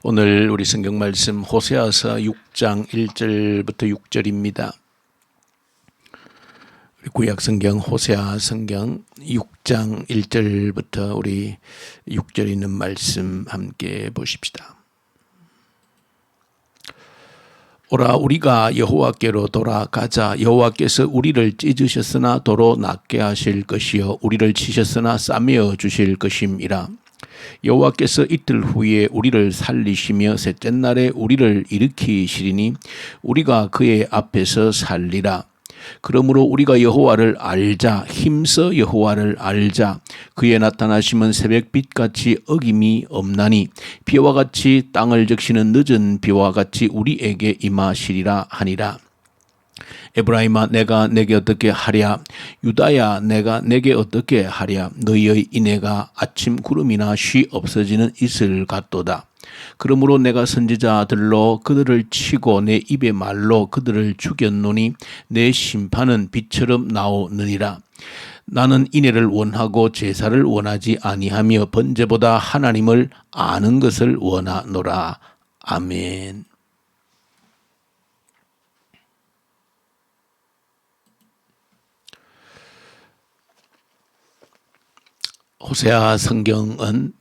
오늘 우리 성경 말씀 호세아서 6장 1절부터 6절입니다. 구약 성경 호세아 성경 6장 1절부터 우리 6절 있는 말씀 함께 보십시다. 오라 우리가 여호와께로 돌아가자. 여호와께서 우리를 찢으셨으나 도로 낫게 하실 것이요 우리를 치셨으나 싸매어 주실 것임이라. 여호와께서 이틀 후에 우리를 살리시며 셋째 날에 우리를 일으키시리니 우리가 그의 앞에서 살리라. 그러므로 우리가 여호와를 알자. 힘써 여호와를 알자. 그의 나타나심은 새벽빛같이 어김이 없나니 비와 같이 땅을 적시는 늦은 비와 같이 우리에게 임하시리라 하니라. 에브라임아 내가 내게 어떻게 하랴. 유다야 내가 내게 어떻게 하랴. 너희의 인애가 아침 구름이나 쉬 없어지는 이슬 같도다. 그러므로 내가 선지자들로 그들을 치고 내 입의 말로 그들을 죽였노니 내 심판은 빛처럼 나오느니라. 나는 인애를 원하고 제사를 원하지 아니하며 번제보다 하나님을 아는 것을 원하노라. 아멘. 호세아 성경은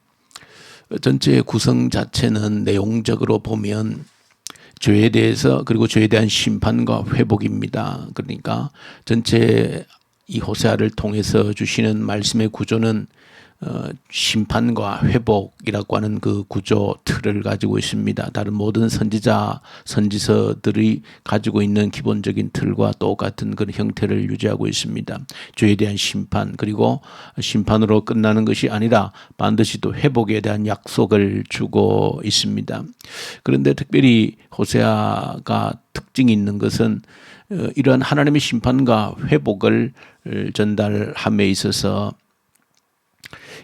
전체 구성 자체는 내용적으로 보면 죄에 대해서 그리고 죄에 대한 심판과 회복입니다. 그러니까 전체 이 호세아를 통해서 주시는 말씀의 구조는 심판과 회복이라고 하는 그 구조 틀을 가지고 있습니다. 다른 모든 선지서들이 가지고 있는 기본적인 틀과 똑같은 그런 형태를 유지하고 있습니다. 죄에 대한 심판, 그리고 심판으로 끝나는 것이 아니라 반드시 또 회복에 대한 약속을 주고 있습니다. 그런데 특별히 호세아가 특징이 있는 것은 이러한 하나님의 심판과 회복을 전달함에 있어서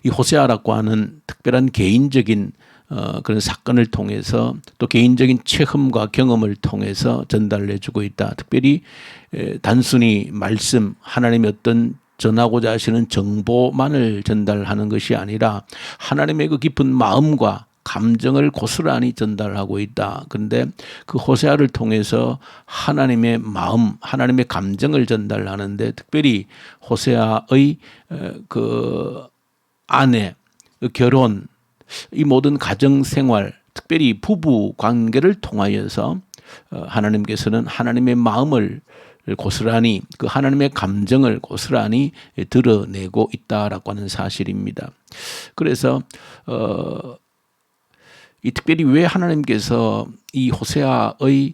이 호세아라고 하는 특별한 개인적인 그런 사건을 통해서 또 개인적인 체험과 경험을 통해서 전달해 주고 있다. 특별히 단순히 말씀, 하나님의 어떤 전하고자 하시는 정보만을 전달하는 것이 아니라 하나님의 그 깊은 마음과 감정을 고스란히 전달하고 있다. 그런데 그 호세아를 통해서 하나님의 마음, 하나님의 감정을 전달하는데 특별히 호세아의 그 아내, 결혼, 이 모든 가정생활, 특별히 부부 관계를 통하여서 하나님께서는 하나님의 마음을 고스란히 그 하나님의 감정을 고스란히 드러내고 있다라고 하는 사실입니다. 그래서 이 특별히 왜 하나님께서 이 호세아의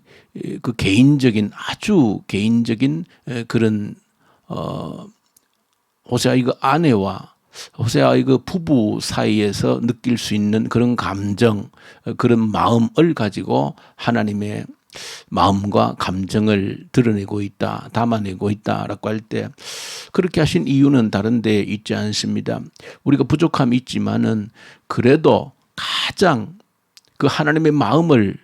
그 개인적인 아주 개인적인 그런 호세아의 그 아내와 호세아의 그 부부 사이에서 느낄 수 있는 그런 감정, 그런 마음을 가지고 하나님의 마음과 감정을 드러내고 있다, 담아내고 있다라고 할 때 그렇게 하신 이유는 다른 데 있지 않습니다. 우리가 부족함이 있지만은 그래도 가장 그 하나님의 마음을,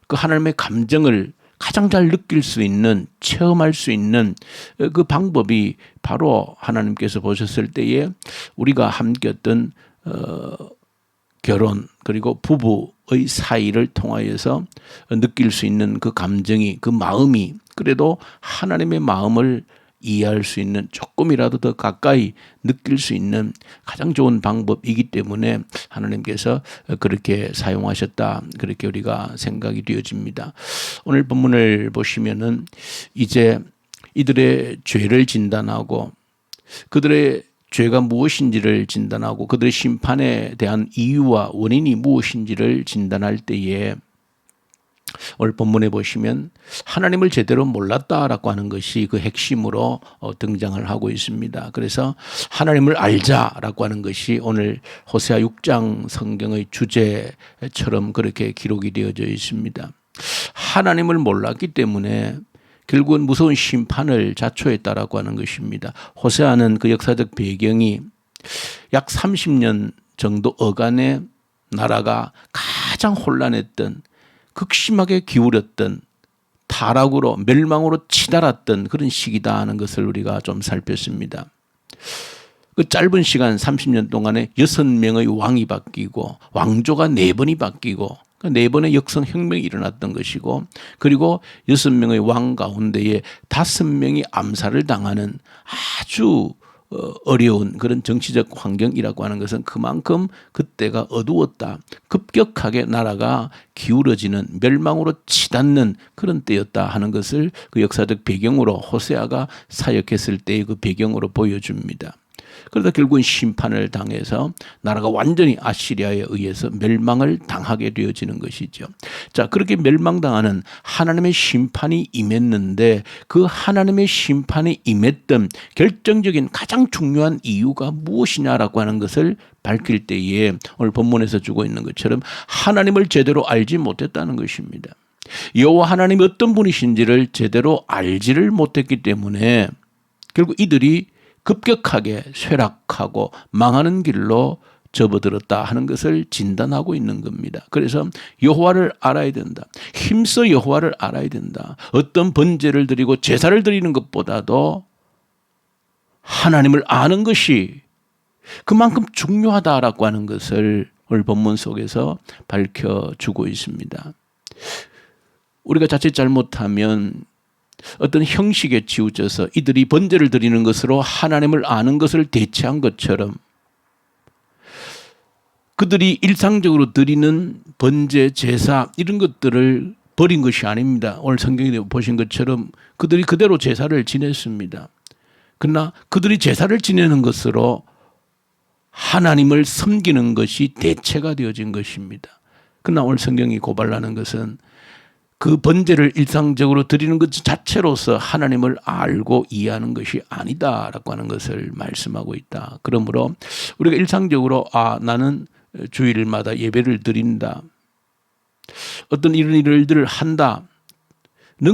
그 하나님의 감정을 가장 잘 느낄 수 있는, 체험할 수 있는 그 방법이 바로 하나님께서 보셨을 때에 우리가 함께 어떤 결혼 그리고 부부의 사이를 통하여서 느낄 수 있는 그 감정이, 그 마음이 그래도 하나님의 마음을 이해할 수 있는, 조금이라도 더 가까이 느낄 수 있는 가장 좋은 방법이기 때문에 하나님께서 그렇게 사용하셨다, 그렇게 우리가 생각이 되어집니다. 오늘 본문을 보시면은 이제 이들의 죄를 진단하고 그들의 죄가 무엇인지를 진단하고 그들의 심판에 대한 이유와 원인이 무엇인지를 진단할 때에 오늘 본문에 보시면 하나님을 제대로 몰랐다라고 하는 것이 그 핵심으로 등장을 하고 있습니다. 그래서 하나님을 알자라고 하는 것이 오늘 호세아 6장 성경의 주제처럼 그렇게 기록이 되어져 있습니다. 하나님을 몰랐기 때문에 결국은 무서운 심판을 자초했다라고 하는 것입니다. 호세아는 그 역사적 배경이 약 30년 정도 어간의 나라가 가장 혼란했던, 극심하게 기울였던, 타락으로 멸망으로 치달았던 그런 시기다 하는 것을 우리가 좀 살폈습니다. 그 짧은 시간 30년 동안에 6명의 왕이 바뀌고 왕조가 4번이 바뀌고 그러니까 4번의 역성혁명이 일어났던 것이고, 그리고 6명의 왕 가운데에 5명이 암살을 당하는 아주 어려운 그런 정치적 환경이라고 하는 것은 그만큼 그때가 어두웠다. 급격하게 나라가 기울어지는, 멸망으로 치닫는 그런 때였다 하는 것을 그 역사적 배경으로 호세아가 사역했을 때의 그 배경으로 보여줍니다. 그러다 결국은 심판을 당해서 나라가 완전히 아시리아에 의해서 멸망을 당하게 되어지는 것이죠. 자, 그렇게 멸망당하는 하나님의 심판이 임했는데, 그 하나님의 심판이 임했던 결정적인 가장 중요한 이유가 무엇이냐라고 하는 것을 밝힐 때에 오늘 본문에서 주고 있는 것처럼 하나님을 제대로 알지 못했다는 것입니다. 여호와 하나님이 어떤 분이신지를 제대로 알지를 못했기 때문에 결국 이들이 급격하게 쇠락하고 망하는 길로 접어들었다 하는 것을 진단하고 있는 겁니다. 그래서 여호와를 알아야 된다. 힘써 여호와를 알아야 된다. 어떤 번제를 드리고 제사를 드리는 것보다도 하나님을 아는 것이 그만큼 중요하다라고 하는 것을 오늘 본문 속에서 밝혀주고 있습니다. 우리가 자칫 잘못하면 어떤 형식에 치우쳐서 이들이 번제를 드리는 것으로 하나님을 아는 것을 대체한 것처럼, 그들이 일상적으로 드리는 번제, 제사 이런 것들을 버린 것이 아닙니다. 오늘 성경에 보신 것처럼 그들이 그대로 제사를 지냈습니다. 그러나 그들이 제사를 지내는 것으로 하나님을 섬기는 것이 대체가 되어진 것입니다. 그러나 오늘 성경이 고발하는 것은 그 번제를 일상적으로 드리는 것 자체로서 하나님을 알고 이해하는 것이 아니다라고 하는 것을 말씀하고 있다. 그러므로 우리가 일상적으로 나는 주일마다 예배를 드린다, 어떤 이런 일들을 한다는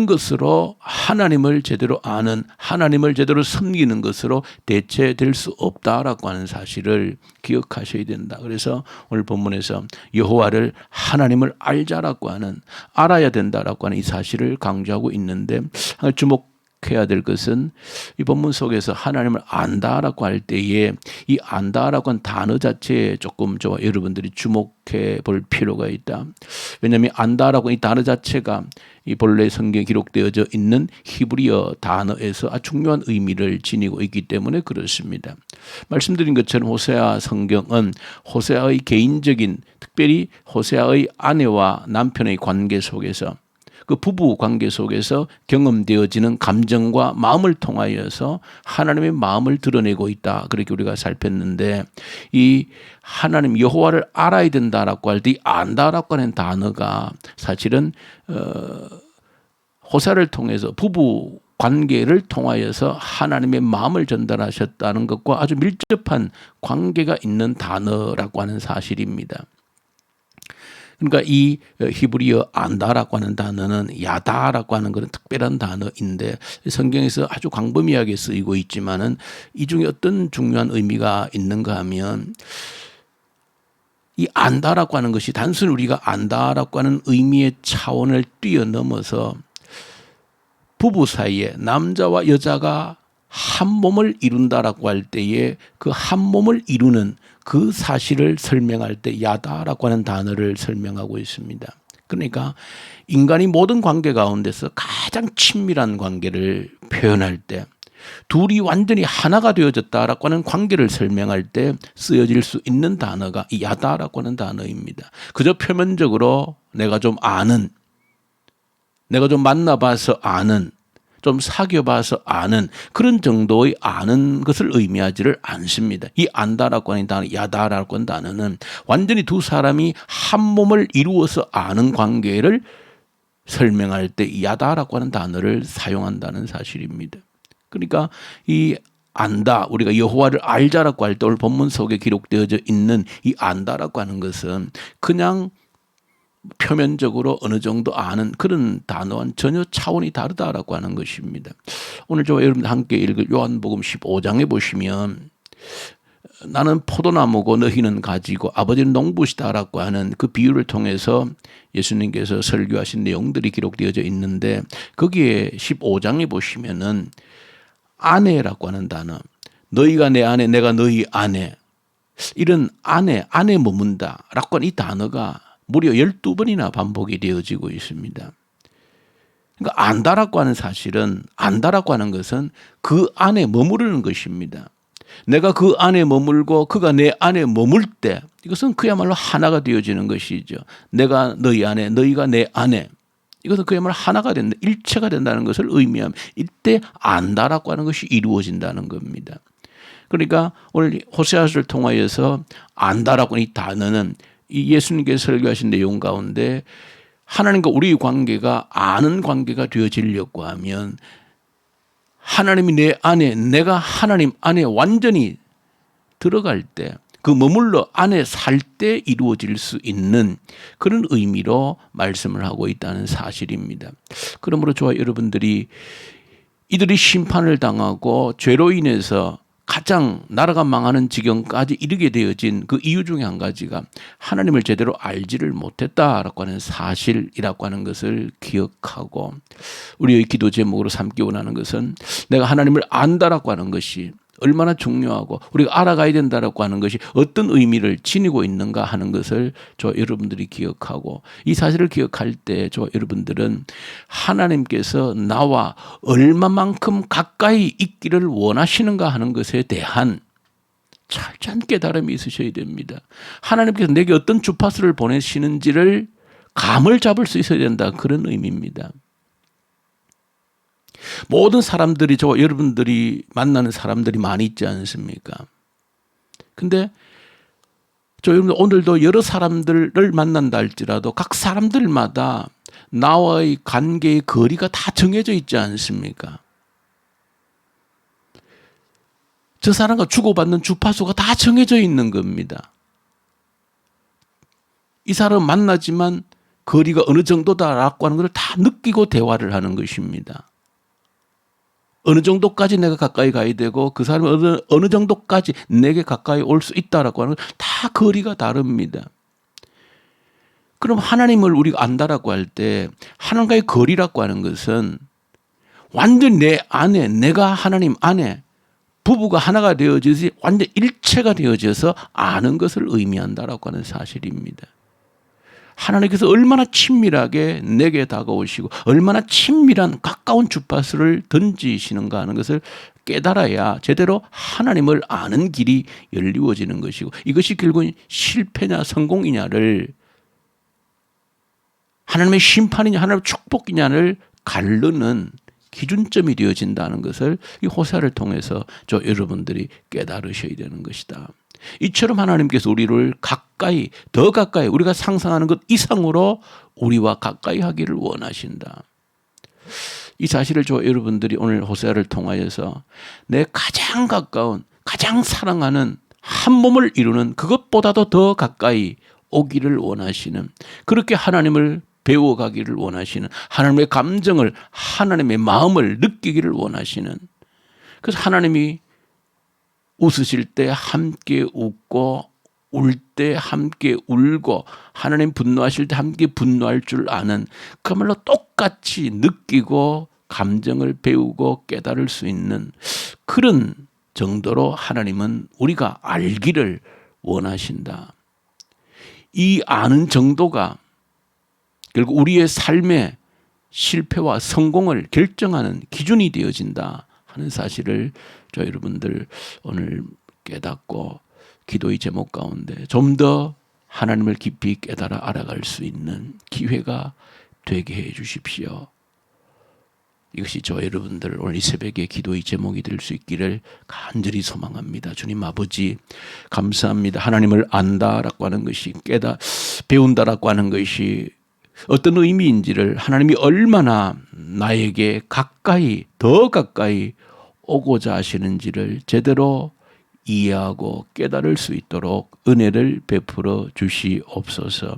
것으로 하나님을 제대로 아는, 하나님을 제대로 섬기는 것으로 대체될 수 없다라고 하는 사실을 기억하셔야 된다. 그래서 오늘 본문에서 여호와를, 하나님을 알자라고 하는, 알아야 된다라고 하는 이 사실을 강조하고 있는데, 주목해야 될 것은 이 본문 속에서 하나님을 안다라고 할 때에 이 안다라고 하는 단어 자체에 조금 여러분들이 주목해 볼 필요가 있다. 왜냐하면 안다라고 이 단어 자체가 이 본래 성경에 기록되어져 있는 히브리어 단어에서 아주 중요한 의미를 지니고 있기 때문에 그렇습니다. 말씀드린 것처럼 호세아 성경은 호세아의 개인적인, 특별히 호세아의 아내와 남편의 관계 속에서, 그 부부 관계 속에서 경험되어지는 감정과 마음을 통하여서 하나님의 마음을 드러내고 있다. 그렇게 우리가 살폈는데, 이 하나님 여호와를 알아야 된다라고 할 때 이 안다라고 하는 단어가 사실은 호세아를 통해서 부부 관계를 통하여서 하나님의 마음을 전달하셨다는 것과 아주 밀접한 관계가 있는 단어라고 하는 사실입니다. 그러니까 이 히브리어 안다라고 하는 단어는 야다라고 하는 그런 특별한 단어인데, 성경에서 아주 광범위하게 쓰이고 있지만은 이 중에 어떤 중요한 의미가 있는가 하면, 이 안다라고 하는 것이 단순히 우리가 안다라고 하는 의미의 차원을 뛰어넘어서 부부 사이에 남자와 여자가 한 몸을 이룬다라고 할 때에 그 한 몸을 이루는 그 사실을 설명할 때 야다라고 하는 단어를 설명하고 있습니다. 그러니까 인간이 모든 관계 가운데서 가장 친밀한 관계를 표현할 때, 둘이 완전히 하나가 되어졌다라고 하는 관계를 설명할 때 쓰여질 수 있는 단어가 이 야다라고 하는 단어입니다. 그저 표면적으로 내가 좀 아는, 내가 좀 만나봐서 아는, 좀 사귀어봐서 아는 그런 정도의 아는 것을 의미하지를 않습니다. 이 안다라고 하는 단어, 야다라고 하는 단어는 완전히 두 사람이 한 몸을 이루어서 아는 관계를 설명할 때 야다라고 하는 단어를 사용한다는 사실입니다. 그러니까 이 안다, 우리가 여호와를 알자라고 할 때 오늘 본문 속에 기록되어져 있는 이 안다라고 하는 것은 그냥 표면적으로 어느 정도 아는 그런 단어와는 전혀 차원이 다르다라고 하는 것입니다. 오늘 여러분들 함께 읽을 요한복음 15장에 보시면, 나는 포도나무고 너희는 가지고 아버지는 농부시다라고 하는 그 비유를 통해서 예수님께서 설교하신 내용들이 기록되어져 있는데, 거기에 15장에 보시면은 아내라고 하는 단어, 너희가 내 아내, 내가 너희 아내, 이런 아내 머문다라고 하는 이 단어가 무려 12번이나 반복이 되어지고 있습니다. 그러니까 안다라고 하는 사실은, 안다라고 하는 것은 그 안에 머무르는 것입니다. 내가 그 안에 머물고 그가 내 안에 머물 때 이것은 그야말로 하나가 되어지는 것이죠. 내가 너희 안에, 너희가 내 안에. 이것은 그야말로 하나가 된다, 일체가 된다는 것을 의미하면 이때 안다라고 하는 것이 이루어진다는 겁니다. 그러니까 오늘 호세아서를 통하여서 안다라고 하는 이 단어는 이 예수님께서 설교하신 내용 가운데 하나님과 우리의 관계가 아는 관계가 되어지려고 하면 하나님이 내 안에, 내가 하나님 안에 완전히 들어갈 때, 그 머물러 안에 살 때 이루어질 수 있는 그런 의미로 말씀을 하고 있다는 사실입니다. 그러므로 저와 여러분들이 이들이 심판을 당하고 죄로 인해서 가장 나라가 망하는 지경까지 이르게 되어진 그 이유 중에 한 가지가 하나님을 제대로 알지를 못했다라고 하는 사실이라고 하는 것을 기억하고, 우리의 기도 제목으로 삼기 원하는 것은 내가 하나님을 안다라고 하는 것이 얼마나 중요하고 우리가 알아가야 된다라고 하는 것이 어떤 의미를 지니고 있는가 하는 것을 저 여러분들이 기억하고, 이 사실을 기억할 때 저 여러분들은 하나님께서 나와 얼마만큼 가까이 있기를 원하시는가 하는 것에 대한 철저한 깨달음이 있으셔야 됩니다. 하나님께서 내게 어떤 주파수를 보내시는지를 감을 잡을 수 있어야 된다, 그런 의미입니다. 모든 사람들이, 저 여러분들이 만나는 사람들이 많이 있지 않습니까? 근데 저 여러분들 오늘도 여러 사람들을 만난다 할지라도 각 사람들마다 나와의 관계의 거리가 다 정해져 있지 않습니까? 저 사람과 주고받는 주파수가 다 정해져 있는 겁니다. 이 사람 만나지만 거리가 어느 정도다라고 하는 걸 다 느끼고 대화를 하는 것입니다. 어느 정도까지 내가 가까이 가야 되고 그 사람이 어느 정도까지 내게 가까이 올 수 있다라고 하는 건 다 거리가 다릅니다. 그럼 하나님을 우리가 안다라고 할 때 하나님과의 거리라고 하는 것은 완전 내 안에, 내가 하나님 안에 부부가 하나가 되어져서 완전 일체가 되어져서 아는 것을 의미한다라고 하는 사실입니다. 하나님께서 얼마나 친밀하게 내게 다가오시고 얼마나 친밀한 가까운 주파수를 던지시는가 하는 것을 깨달아야 제대로 하나님을 아는 길이 열리워지는 것이고, 이것이 결국은 실패냐 성공이냐를, 하나님의 심판이냐 하나님의 축복이냐를 가르는 기준점이 되어진다는 것을 이 호세아를 통해서 저 여러분들이 깨달으셔야 되는 것이다. 이처럼 하나님께서 우리를 가까이, 더 가까이, 우리가 상상하는 것 이상으로 우리와 가까이 하기를 원하신다. 이 사실을 저 여러분들이 오늘 호세아를 통하여서 내 가장 가까운, 가장 사랑하는 한 몸을 이루는 그것보다도 더 가까이 오기를 원하시는, 그렇게 하나님을 배워가기를 원하시는, 하나님의 감정을, 하나님의 마음을 느끼기를 원하시는, 그래서 하나님이 웃으실 때 함께 웃고 울 때 함께 울고 하나님 분노하실 때 함께 분노할 줄 아는, 그야말로 똑같이 느끼고 감정을 배우고 깨달을 수 있는 그런 정도로 하나님은 우리가 알기를 원하신다. 이 아는 정도가 결국 우리의 삶의 실패와 성공을 결정하는 기준이 되어진다 하는 사실을 저 여러분들 오늘 깨닫고 기도의 제목 가운데 좀 더 하나님을 깊이 깨달아 알아갈 수 있는 기회가 되게 해 주십시오. 이것이 저 여러분들 오늘 이 새벽에 기도의 제목이 될 수 있기를 간절히 소망합니다. 주님 아버지 감사합니다. 하나님을 안다라고 하는 것이, 배운다라고 하는 것이 어떤 의미인지를, 하나님이 얼마나 나에게 가까이, 더 가까이 오고자 하시는지를 제대로 이해하고 깨달을 수 있도록 은혜를 베풀어 주시옵소서.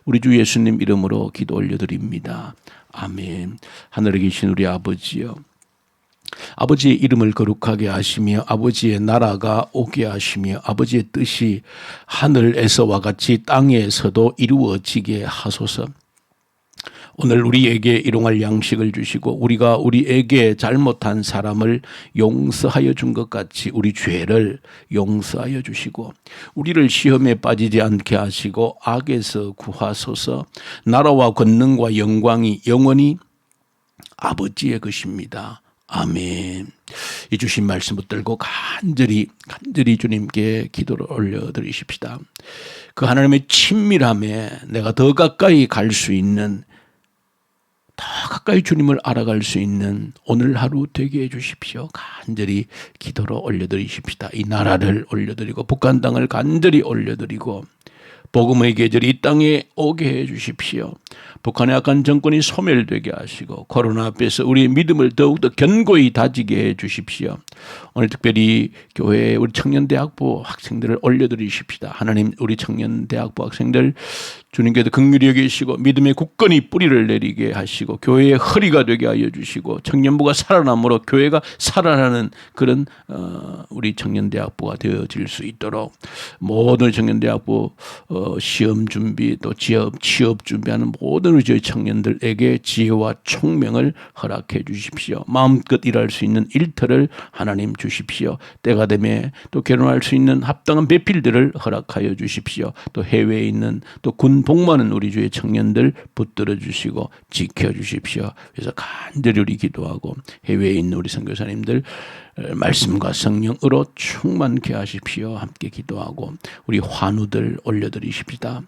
우리 주 예수님 이름으로 기도 올려드립니다. 아멘. 하늘에 계신 우리 아버지여, 아버지의 이름을 거룩하게 하시며 아버지의 나라가 오게 하시며 아버지의 뜻이 하늘에서와 같이 땅에서도 이루어지게 하소서. 오늘 우리에게 일용할 양식을 주시고 우리가 우리에게 잘못한 사람을 용서하여 준 것 같이 우리 죄를 용서하여 주시고 우리를 시험에 빠지지 않게 하시고 악에서 구하소서. 나라와 권능과 영광이 영원히 아버지의 것입니다. 아멘. 이 주신 말씀 붙들고 간절히 주님께 기도를 올려드리십시다. 그 하나님의 친밀함에 내가 더 가까이 갈 수 있는, 더 가까이 주님을 알아갈 수 있는 오늘 하루 되게 해주십시오. 간절히 기도로 올려드리십시다. 이 나라를 올려드리고 북한 땅을 간절히 올려드리고 복음의 계절이 이 땅에 오게 해 주십시오. 북한의 악한 정권이 소멸되게 하시고 코로나 앞에서 우리의 믿음을 더욱더 견고히 다지게 해 주십시오. 오늘 특별히 교회에 우리 청년대학부 학생들을 올려드리십시다. 하나님, 우리 청년대학부 학생들 주님께서 긍휼히 여기시고 믿음의 굳건히 뿌리를 내리게 하시고 교회의 허리가 되게 하여 주시고 청년부가 살아남으로 교회가 살아나는 그런 우리 청년대학부가 되어질 수 있도록 모든 청년대학부 시험 준비 또 취업 준비하는 모든 우리 저희 청년들에게 지혜와 총명을 허락해 주십시오. 마음껏 일할 수 있는 일터를 하나님 주십시오. 때가 되면 또 결혼할 수 있는 합당한 배필들을 허락하여 주십시오. 또 해외에 있는 또 군 복무하는 우리 주의 청년들 붙들어 주시고 지켜 주십시오. 그래서 간절히 우리 기도하고 해외에 있는 우리 선교사님들 말씀과 성령으로 충만케 하십시오. 함께 기도하고 우리 환우들 올려드리십시다.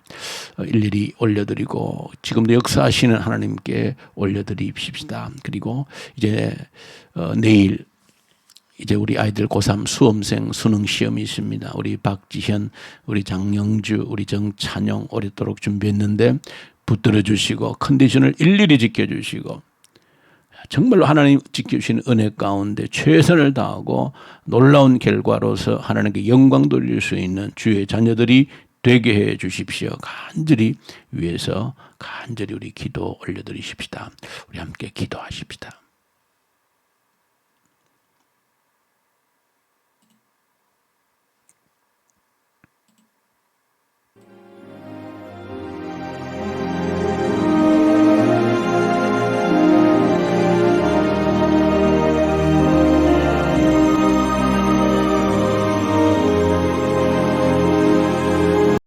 일일이 올려드리고 지금도 역사하시는 하나님께 올려드리십시다. 그리고 이제 내일 이제 우리 아이들 고3 수험생 수능 시험이 있습니다. 우리 박지현, 우리 장영주, 우리 정찬용 오랫도록 준비했는데 붙들어 주시고 컨디션을 일일이 지켜주시고 정말로 하나님 지켜주시는 은혜 가운데 최선을 다하고 놀라운 결과로서 하나님께 영광 돌릴 수 있는 주의 자녀들이 되게 해 주십시오. 간절히 위해서 간절히 우리 기도 올려드리십시다. 우리 함께 기도하십시다.